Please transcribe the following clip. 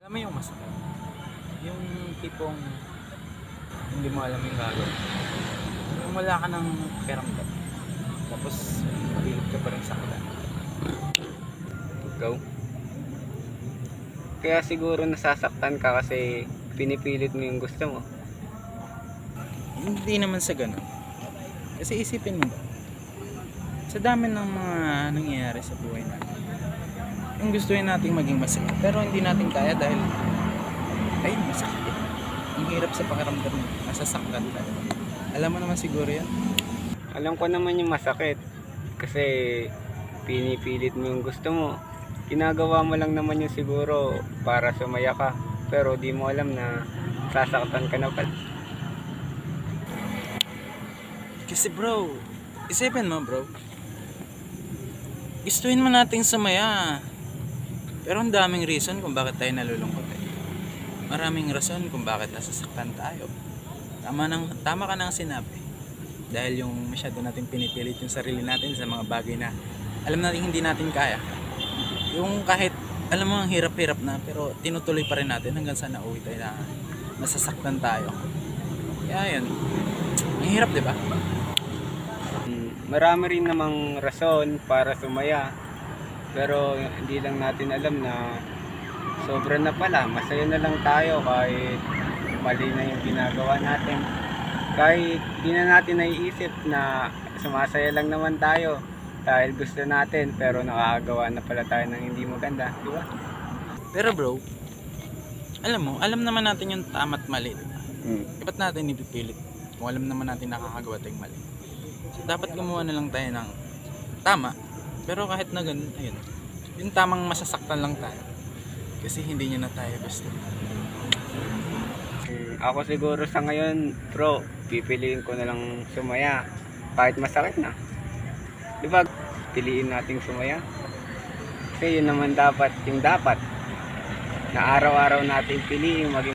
Alam mo yung masakit? Yung tipong hindi mo alam yung gagawin. Yung wala ka ng pakiramdam. Tapos, pilit ka pa rin saktan. Ikaw? Kaya siguro nasasaktan ka kasi pinipilit mo yung gusto mo. Hindi naman sa ganun. Kasi isipin mo ba? Sa dami ng mga nangyayari sa buhay natin, yung gustuin nating maging masaya, pero hindi natin kaya dahil ayun, masakit eh. Ang hirap sa pakiramdam mo, nasasaktan ka. Alam mo naman siguro yan. Alam ko naman yung masakit kasi pinipilit mo yung gusto mo. Ginagawa mo lang naman yung siguro para sumaya ka, pero di mo alam na sasaktan ka na pala. Kasi bro, isipin mo bro, gustuin mo nating sumaya, pero ang daming reason kung bakit tayo nalulungkot eh. Maraming rason kung bakit nasasaktan tayo. Tama ka nang sinabi. Dahil yung masyado natin pinipilit yung sarili natin sa mga bagay na alam natin hindi natin kaya. Yung kahit alam mo ang hirap-hirap na, pero tinutuloy pa rin natin hanggang sa nauwi tayo na nasasaktan tayo. Kaya yun, ang hirap diba? Marami rin namang rason para sumaya, pero hindi lang natin alam na sobra na pala. Masaya na lang tayo kahit mali na yung ginagawa natin. Kahit di na natin naiisip na sumasaya lang naman tayo dahil gusto natin, pero nakakagawa na pala tayo ng hindi maganda, di ba? Pero bro, alam naman natin yung tama't mali, diba? Ba't natin ipipilit kung alam naman natin nakakagawa tayong mali? So, dapat gumawa na lang tayo ng tama, pero kahit na ganun, ayun, yung tamang masasaktan lang tayo kasi hindi nyo na tayo gusto. Ako siguro sa ngayon, bro, pipiliin ko na lang sumaya kahit masakit na. Di ba? Piliin nating sumaya. Kasi yun naman dapat, yung dapat na araw-araw natin piliin maging